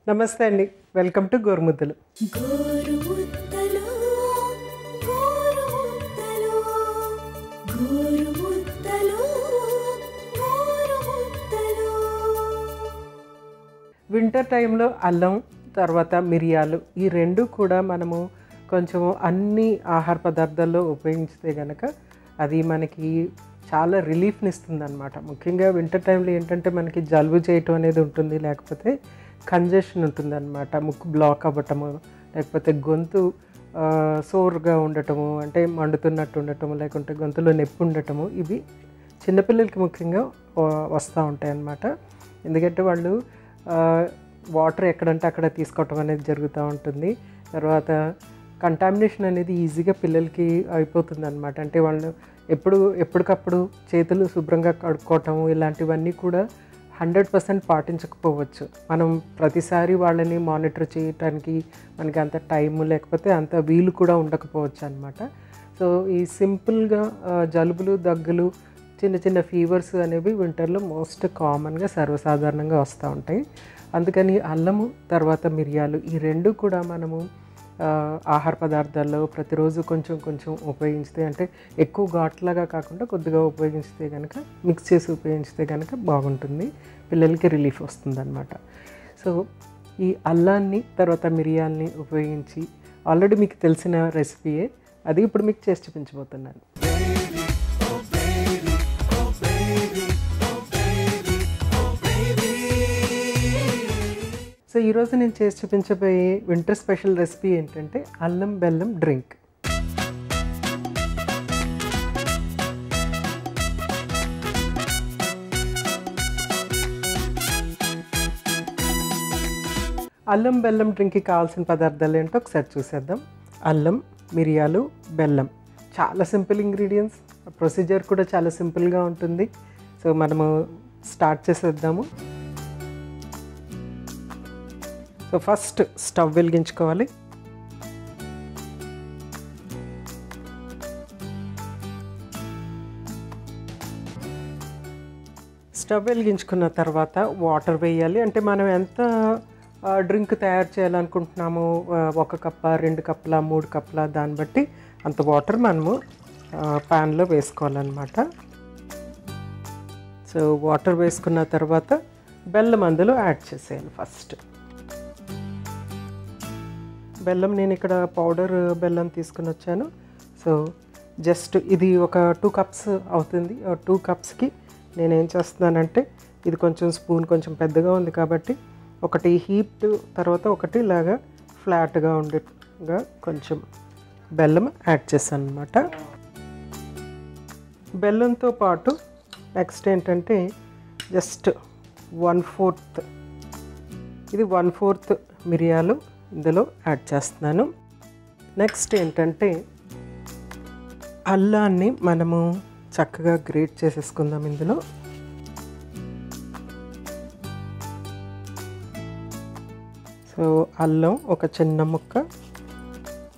నమస్తే అండి. Welcome to Gorumuddalu. Gorumuddalu Gorumuddalu Gorumuddalu Gorumuddalu. Winter టైంలో అల్లం తర్వాత మిరియాలు ఈ రెండు కూడా మనము కొంచెం అన్ని ఆహార పదార్థాల్లో ఉపయోగించితే కనుక అది మనకి చాలా రిలీఫ్ని ఇస్తుంది అనమాట. ముఖ్యంగా వింటర్ టైంలో ఏంటంటే మనకి జలుబు చేయటం అనేది ఉంటుంది, లేకపోతే కంజెషన్ ఉంటుంది అనమాట. ముక్కు బ్లాక్ అవ్వటము, లేకపోతే గొంతు సోర్గా ఉండటము, అంటే మండుతున్నట్టు ఉండటము, లేకుంటే గొంతులో నొప్పి ఉండటము, ఇవి చిన్నపిల్లలకి ముఖ్యంగా వస్తూ ఉంటాయి అన్నమాట. ఎందుకంటే వాళ్ళు వాటర్ ఎక్కడంటే అక్కడ తీసుకోవటం అనేది జరుగుతూ ఉంటుంది. తర్వాత కంటామినేషన్ అనేది ఈజీగా పిల్లలకి అయిపోతుంది అనమాట. అంటే వాళ్ళు ఎప్పటికప్పుడు చేతులు శుభ్రంగా కడుక్కోవటము ఇలాంటివన్నీ కూడా 100% పాటించకపోవచ్చు. మనం ప్రతిసారి వాళ్ళని మానిటర్ చేయటానికి మనకి అంత టైము లేకపోతే అంత వీలు కూడా ఉండకపోవచ్చు అనమాట. సో ఈ సింపుల్గా జలుబులు దగ్గులు చిన్న చిన్న ఫీవర్స్ అనేవి వింటర్లో మోస్ట్ కామన్గా సర్వసాధారణంగా వస్తూ ఉంటాయి. అందుకని అల్లము తర్వాత మిరియాలు ఈ రెండు కూడా మనము ఆహార పదార్థాల్లో ప్రతిరోజు కొంచెం కొంచెం ఉపయోగిస్తే, అంటే ఎక్కువ ఘాట్లాగా కాకుండా కొద్దిగా ఉపయోగిస్తే కనుక మిక్స్ చేసి ఉపయోగిస్తే కనుక బాగుంటుంది, పిల్లలకి రిలీఫ్ వస్తుంది అన్నమాట. సో ఈ అల్లాన్ని తర్వాత మిరియాలని ఉపయోగించి ఆల్రెడీ మీకు తెలిసిన రెసిపీయే అది ఇప్పుడు మీకు చేసి చూపించబోతున్నాను. సో ఈరోజు నేను చేసి చూపించబోయే వింటర్ స్పెషల్ రెసిపీ ఏంటంటే అల్లం బెల్లం డ్రింక్. అల్లం బెల్లం డ్రింక్కి కావాల్సిన పదార్థాలు ఏంటో ఒకసారి చూసేద్దాం. అల్లం, మిరియాలు, బెల్లం చాలా సింపుల్ ఇంగ్రీడియంట్స్. ప్రొసీజర్ కూడా చాలా సింపుల్గా ఉంటుంది. సో మనము స్టార్ట్ చేసేద్దాము. సో ఫస్ట్ స్టవ్ వెలిగించుకోవాలి. స్టవ్ వెలిగించుకున్న తర్వాత వాటర్ వేయాలి. అంటే మనం ఎంత డ్రింక్ తయారు చేయాలనుకుంటున్నాము, 1 కప్ప 2 కప్పుల 3 కప్పుల దాన్ని బట్టి అంత వాటర్ మనము ప్యాన్లో వేసుకోవాలన్నమాట. సో వాటర్ వేసుకున్న తర్వాత బెల్లం అందులో యాడ్ చేసేయాలి. ఫస్ట్ బెల్లం నేను ఇక్కడ పౌడర్ బెల్లం తీసుకుని వచ్చాను. సో జస్ట్ ఇది ఒక 2 కప్స్ అవుతుంది. 2 కప్స్కి నేనేం చేస్తున్నానంటే, ఇది కొంచెం స్పూన్ కొంచెం పెద్దగా ఉంది కాబట్టి ఒకటి హీట్ తర్వాత ఒకటి ఇలాగా ఫ్లాట్గా ఉండేగా కొంచెం బెల్లం యాడ్ చేశాను అనమాట. బెల్లంతో పాటు నెక్స్ట్ ఏంటంటే జస్ట్ 1/4 ఇది 1/4 మిరియాలు ఇందులో యాడ్ చేస్తున్నాను. నెక్స్ట్ ఏంటంటే అల్లాన్ని మనము చక్కగా గ్రేట్ చేసేసుకుందాం ఇందులో. సో అల్లం ఒక చిన్న ముక్క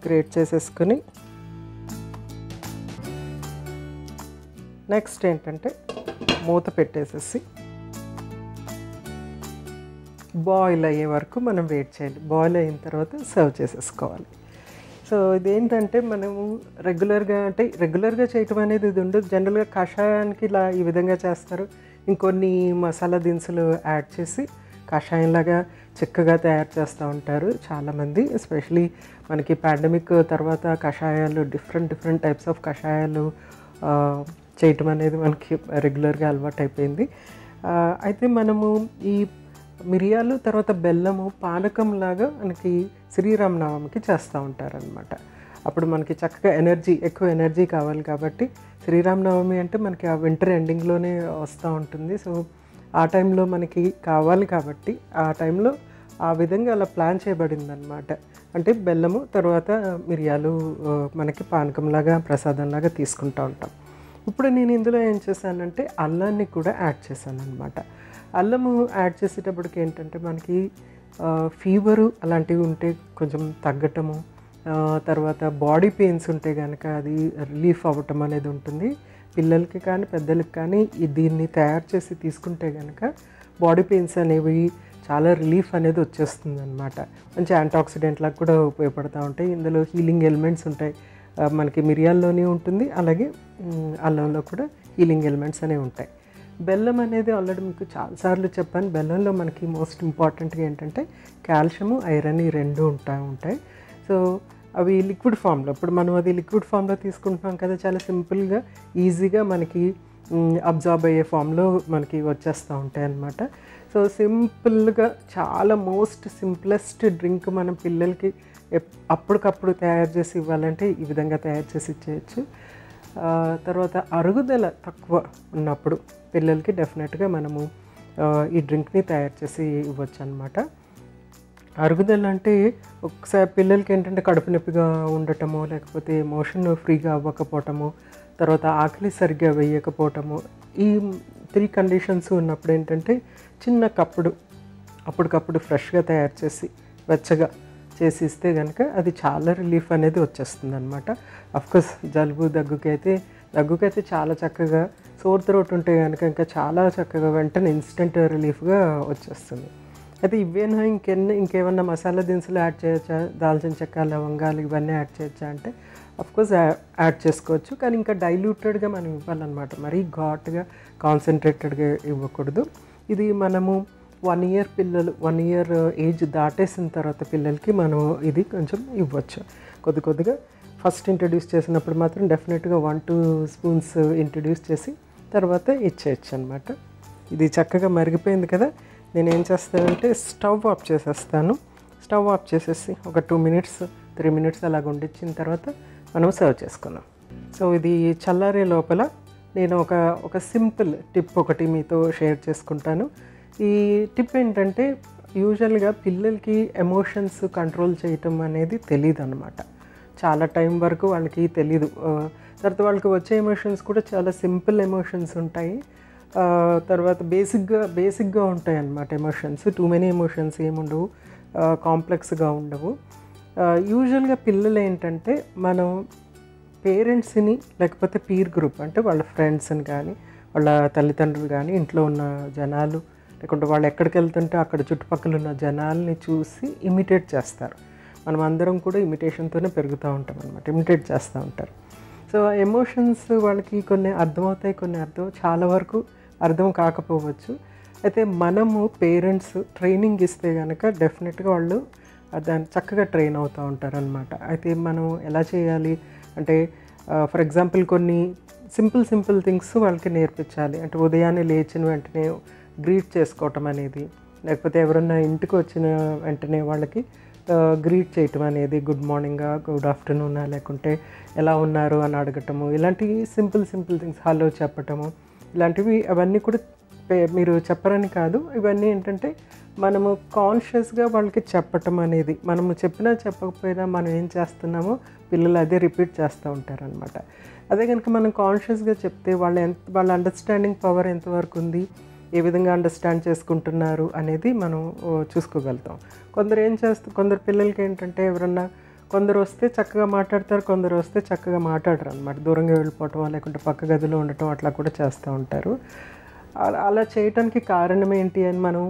గ్రేట్ చేసేసుకుని నెక్స్ట్ ఏంటంటే మూత పెట్టేసేసి బాయిల్ అయ్యే వరకు మనం వెయిట్ చేయాలి. బాయిల్ అయిన తర్వాత సర్వ్ చేసేసుకోవాలి. సో ఇదేంటంటే మనము రెగ్యులర్గా చేయటం అనేది ఇది ఉండదు. జనరల్గా కషాయానికి ఇలా ఈ విధంగా చేస్తారు. ఇంకొన్ని మసాలా దినుసులు యాడ్ చేసి కషాయంలాగా చిక్కగా తయారు చేస్తూ ఉంటారు చాలామంది. ఎస్పెషలీ మనకి పాండమిక్ తర్వాత కషాయాలు డిఫరెంట్ టైప్స్ ఆఫ్ కషాయాలు చేయటం అనేది మనకి రెగ్యులర్గా అలవాటు అయిపోయింది. అయితే మనము ఈ మిరియాలు తర్వాత బెల్లము పానకంలాగా మనకి శ్రీరామనవమికి చేస్తూ ఉంటారనమాట. అప్పుడు మనకి చక్కగా ఎక్కువ ఎనర్జీ కావాలి కాబట్టి శ్రీరామనవమి అంటే మనకి ఆ వింటర్ ఎండింగ్లోనే వస్తూ ఉంటుంది. సో ఆ టైంలో మనకి కావాలి కాబట్టి ఆ టైంలో ఆ విధంగా అలా ప్లాన్ చేయబడింది అనమాట. అంటే బెల్లము తర్వాత మిరియాలు మనకి పానకంలాగా ప్రసాదంలాగా తీసుకుంటూ ఉంటాం. ఇప్పుడు నేను ఇందులో ఏం చేశానంటే అల్లాన్ని కూడా యాడ్ చేశాను అనమాట. అల్లము యాడ్ చేసేటప్పటికి ఏంటంటే మనకి ఫీవరు అలాంటివి ఉంటే కొంచెం తగ్గటము, తర్వాత బాడీ పెయిన్స్ ఉంటే కనుక అది రిలీఫ్ అవ్వటం అనేది ఉంటుంది. పిల్లలకి కానీ పెద్దలకి కానీ దీన్ని తయారు చేసి తీసుకుంటే కనుక బాడీ పెయిన్స్ అనేవి చాలా రిలీఫ్ అనేది వచ్చేస్తుంది అనమాట. మంచి యాంటీఆక్సిడెంట్ లాగా కూడా ఉపయోగపడుతూ ఉంటాయి. ఇందులో హీలింగ్ ఎలిమెంట్స్ ఉంటాయి. మనకి మిరియాల్లోనే ఉంటుంది, అలాగే అల్లంలో కూడా హీలింగ్ ఎలిమెంట్స్ అనేవి ఉంటాయి. బెల్లం అనేది ఆల్రెడీ మీకు చాలాసార్లు చెప్పాను. బెల్లంలో మనకి మోస్ట్ ఇంపార్టెంట్గా ఏంటంటే కాల్షియము, ఐరన్ ఈ రెండు ఉంటాయి. సో అవి లిక్విడ్ ఫామ్లో, ఇప్పుడు మనం అది లిక్విడ్ ఫామ్లో తీసుకుంటున్నాం కదా, చాలా సింపుల్గా ఈజీగా మనకి అబ్జార్బ్ అయ్యే ఫామ్లో మనకి వచ్చేస్తూ ఉంటాయి అన్నమాట. సో సింపుల్గా చాలా మోస్ట్ సింప్లెస్ట్ డ్రింక్ మనం పిల్లలకి అప్పటికప్పుడు తయారు చేసి ఇవ్వాలంటే ఈ విధంగా తయారు చేసి ఇచ్చేయచ్చు. తర్వాత అరుగుదల తక్కువ ఉన్నప్పుడు పిల్లలకి డెఫినెట్గా మనము ఈ డ్రింక్ని తయారు చేసి ఇవ్వచ్చు అనమాట. అరుగుదల అంటే ఒకసారి పిల్లలకి ఏంటంటే కడుపు నొప్పిగా ఉండటము, లేకపోతే మోషన్ ఫ్రీగా అవ్వకపోవటము, తర్వాత ఆకలి సరిగ్గా వేయకపోవటము, ఈ 3 కండిషన్స్ ఉన్నప్పుడు ఏంటంటే చిన్న కప్పుడు అప్పటికప్పుడు ఫ్రెష్గా తయారు చేసి వెచ్చగా చేసి ఇస్తే కనుక అది చాలా రిలీఫ్ అనేది వచ్చేస్తుంది అనమాట. అఫ్కోర్స్ జలుబు దగ్గుకైతే చాలా చక్కగా, సోర్ త్రోట్ ఉంటే కనుక ఇంకా చాలా చక్కగా వెంటనే ఇన్స్టెంట్ రిలీఫ్గా వచ్చేస్తుంది. అయితే ఇవేనా ఇంకేమన్నా మసాలా దినుసులు యాడ్ చేయొచ్చా, దాల్చిన చెక్క, లవంగాలు ఇవన్నీ యాడ్ చేయొచ్చా అంటే అఫ్కోర్స్ యాడ్ చేసుకోవచ్చు. కానీ ఇంకా డైల్యూటెడ్గా మనం ఇవ్వాలన్నమాట. మరీ ఘాట్గా కాన్సన్ట్రేటెడ్గా ఇవ్వకూడదు. ఇది మనము 1 year పిల్లలు 1 year ఏజ్ దాటేసిన తర్వాత పిల్లలకి మనం ఇది కొంచెం ఇవ్వచ్చు. కొద్దిగా ఫస్ట్ ఇంట్రడ్యూస్ చేసినప్పుడు మాత్రం డెఫినెట్గా 1-2 spoons ఇంట్రడ్యూస్ చేసి తర్వాత ఇచ్చేయచ్చు అనమాట. ఇది చక్కగా మరిగిపోయింది కదా. నేను ఏం చేస్తానంటే స్టవ్ ఆఫ్ చేసేస్తాను. స్టవ్ ఆఫ్ చేసేసి ఒక 2 minutes 3 minutes అలాగ వండించిన తర్వాత మనం సర్వ్ చేసుకుందాం. సో ఇది చల్లారే లోపల నేను ఒక సింపుల్ టిప్ ఒకటి మీతో షేర్ చేసుకుంటాను. ఈ టిప్ ఏంటంటే యూజువల్గా పిల్లలకి ఎమోషన్స్ కంట్రోల్ చేయటం అనేది తెలియదు అనమాట. చాలా టైం వరకు వాళ్ళకి తెలీదు. తర్వాత వాళ్ళకి వచ్చే ఎమోషన్స్ కూడా చాలా సింపుల్ ఎమోషన్స్ ఉంటాయి. తర్వాత బేసిక్గా ఉంటాయి అన్నమాట ఎమోషన్స్. టూ మెనీ ఎమోషన్స్ ఏముండవు, కాంప్లెక్స్గా ఉండవు. యూజువల్గా పిల్లలు ఏంటంటే మనం పేరెంట్స్ని లేకపోతే పీర్ గ్రూప్ అంటే వాళ్ళ ఫ్రెండ్స్ని కానీ వాళ్ళ తల్లిదండ్రులు కానీ ఇంట్లో ఉన్న జనాలు లేకుంటే వాళ్ళు ఎక్కడికి వెళ్తుంటే అక్కడ చుట్టుపక్కల ఉన్న జనాల్ని చూసి ఇమిటేట్ చేస్తారు. మనం అందరం కూడా ఇమిటేషన్తోనే పెరుగుతూ ఉంటాం అనమాట, ఇమిటేట్ చేస్తూ ఉంటారు. సో ఎమోషన్స్ వాళ్ళకి కొన్ని అర్థమవుతాయి, కొన్ని చాలా వరకు అర్థం కాకపోవచ్చు. అయితే మనము పేరెంట్స్ ట్రైనింగ్ ఇస్తే కనుక డెఫినెట్గా వాళ్ళు దాన్ని చక్కగా ట్రైన్ అవుతూ ఉంటారు అనమాట. అయితే మనం ఎలా చేయాలి అంటే ఫర్ ఎగ్జాంపుల్ కొన్ని సింపుల్ థింగ్స్ వాళ్ళకి నేర్పించాలి. అంటే ఉదయాన్నే లేచిన వెంటనే గ్రీట్ చేసుకోవటం అనేది, లేకపోతే ఎవరన్నా ఇంటికి వచ్చిన వెంటనే వాళ్ళకి గ్రీట్ చేయటం అనేది, గుడ్ మార్నింగా, గుడ్ ఆఫ్టర్నూనా, లేకుంటే ఎలా ఉన్నారు అని అడగటము, ఇలాంటి సింపుల్ థింగ్స్, హలో చెప్పటము, ఇలాంటివి అవన్నీ కూడా మీరు చెప్పరని కాదు. ఇవన్నీ ఏంటంటే మనము కాన్షియస్గా వాళ్ళకి చెప్పటం అనేది, మనము చెప్పినా చెప్పకపోయినా మనం ఏం చేస్తున్నామో పిల్లలు అదే రిపీట్ చేస్తూ ఉంటారనమాట. అదే కనుక మనం కాన్షియస్గా చెప్తే వాళ్ళ అండర్స్టాండింగ్ పవర్ ఎంతవరకు ఉంది, ఏ విధంగా అండర్స్టాండ్ చేసుకుంటున్నారు అనేది మనం చూసుకోగలుగుతాం. కొందరు పిల్లలకి ఏంటంటే ఎవరన్నా కొందరు వస్తే చక్కగా మాట్లాడతారు, కొందరు వస్తే చక్కగా మాట్లాడరు అనమాట. దూరంగా వెళ్ళిపోవటం లేకుంటే పక్క గదిలో ఉండటం అట్లా కూడా చేస్తూ ఉంటారు. అలా చేయటానికి కారణం ఏంటి అని మనం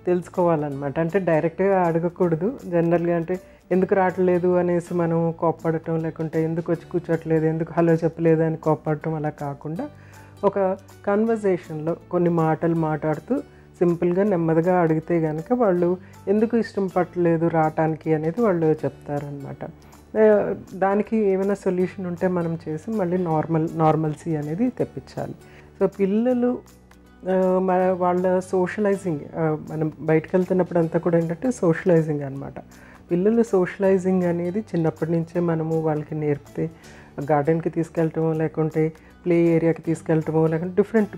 తెలుసుకోవాలన్నమాట. అంటే డైరెక్ట్గా అడగకూడదు. జనరల్గా అంటే ఎందుకు రావట్లేదు అనేసి మనం కోప్పడటం, లేకుంటే ఎందుకు వచ్చి కూర్చోట్లేదు, ఎందుకు హలో చెప్పలేదు అని కోప్పడటం అలా కాకుండా ఒక కన్వర్జేషన్లో కొన్ని మాటలు మాట్లాడుతూ సింపుల్గా నెమ్మదిగా అడిగితే కనుక వాళ్ళు ఎందుకు ఇష్టం పట్టలేదు రావటానికి అనేది వాళ్ళు చెప్తారనమాట. దానికి ఏమైనా సొల్యూషన్ ఉంటే మనం చేసి మళ్ళీ నార్మల్సీ అనేది తెప్పించాలి. సో పిల్లలు వాళ్ళ సోషలైజింగ్, మనం బయటకు వెళ్తున్నప్పుడు అంతా కూడా ఏంటంటే సోషలైజింగ్ అనమాట. పిల్లలు సోషలైజింగ్ అనేది చిన్నప్పటి నుంచే మనము వాళ్ళకి నేర్పితే గార్డెన్కి తీసుకెళ్ళటమో, లేకుంటే ప్లే ఏరియాకి తీసుకెళ్ళటమో, లేకుంటే డిఫరెంట్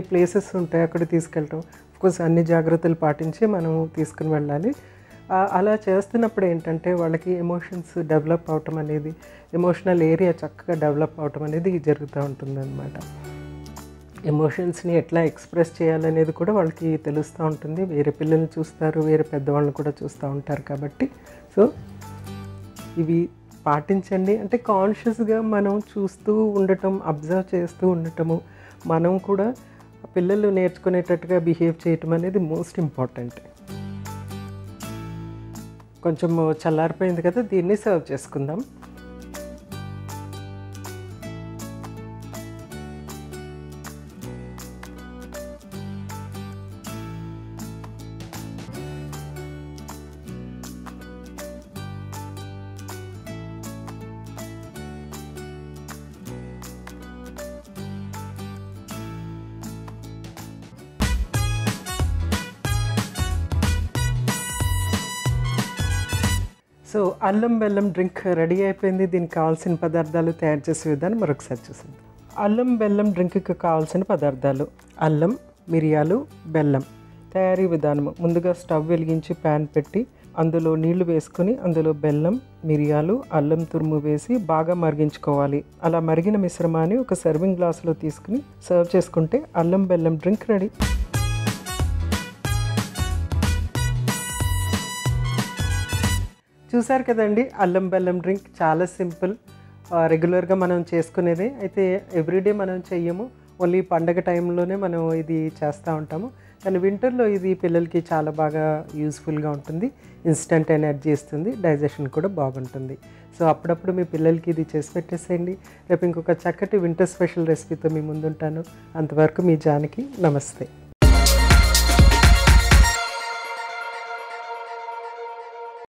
ప్లేసెస్ ఉంటాయి అక్కడ తీసుకెళ్ళటం. అఫ్కోర్స్ అన్ని జాగ్రత్తలు పాటించి మనం తీసుకుని వెళ్ళాలి. అలా చేస్తున్నప్పుడు ఏంటంటే వాళ్ళకి ఎమోషన్స్ డెవలప్ అవటం అనేది, ఎమోషనల్ ఏరియా చక్కగా డెవలప్ అవటం అనేది జరుగుతూ ఉంటుందన్నమాట. ఎమోషన్స్ని ఎట్లా ఎక్స్ప్రెస్ చేయాలనేది కూడా వాళ్ళకి తెలుస్తూ ఉంటుంది. వేరే పిల్లల్ని చూస్తారు, వేరే పెద్దవాళ్ళని కూడా చూస్తూ ఉంటారు కాబట్టి సో ఇవి పాటించండి. అంటే కాన్షియస్గా మనం చూస్తూ ఉండటం, అబ్జర్వ్ చేస్తూ ఉండటము, మనం కూడా పిల్లలు నేర్చుకునేటట్టుగా బిహేవ్ చేయటం అనేది మోస్ట్ ఇంపార్టెంట్. కొంచెం చల్లారిపోయింది కదా, దీన్ని సర్వ్ చేసుకుందాం. సో అల్లం బెల్లం డ్రింక్ రెడీ అయిపోయింది. దీనికి కావాల్సిన పదార్థాలు, తయారు చేసే విధానం మరొకసారి చూసింది. అల్లం బెల్లం డ్రింక్కి కావాల్సిన పదార్థాలు: అల్లం, మిరియాలు, బెల్లం. తయారీ విధానము: ముందుగా స్టవ్ వెలిగించి ప్యాన్ పెట్టి అందులో నీళ్లు వేసుకొని అందులో బెల్లం, మిరియాలు, అల్లం తురుము వేసి బాగా మరిగించుకోవాలి. అలా మరిగిన మిశ్రమాన్ని ఒక సర్వింగ్ గ్లాసులో తీసుకుని సర్వ్ చేసుకుంటే అల్లం బెల్లం డ్రింక్ రెడీ. చూసారు కదండి, అల్లం బెల్లం డ్రింక్ చాలా సింపుల్, రెగ్యులర్గా మనం చేసుకునేదే. అయితే ఎవ్రీడే మనం చెయ్యము, ఓన్లీ పండగ టైంలోనే మనం ఇది చేస్తూ ఉంటాము. కానీ వింటర్లో ఇది పిల్లలకి చాలా బాగా యూస్ఫుల్గా ఉంటుంది. ఇన్స్టెంట్ ఎనర్జీ ఇస్తుంది, డైజెషన్ కూడా బాగుంటుంది. సో అప్పుడప్పుడు మీ పిల్లలకి ఇది చేసి పెట్టేసేయండి. రేపు ఇంకొక చక్కటి వింటర్ స్పెషల్ రెసిపీతో మీ ముందుంటాను. అంతవరకు మీ జానకి. నమస్తే.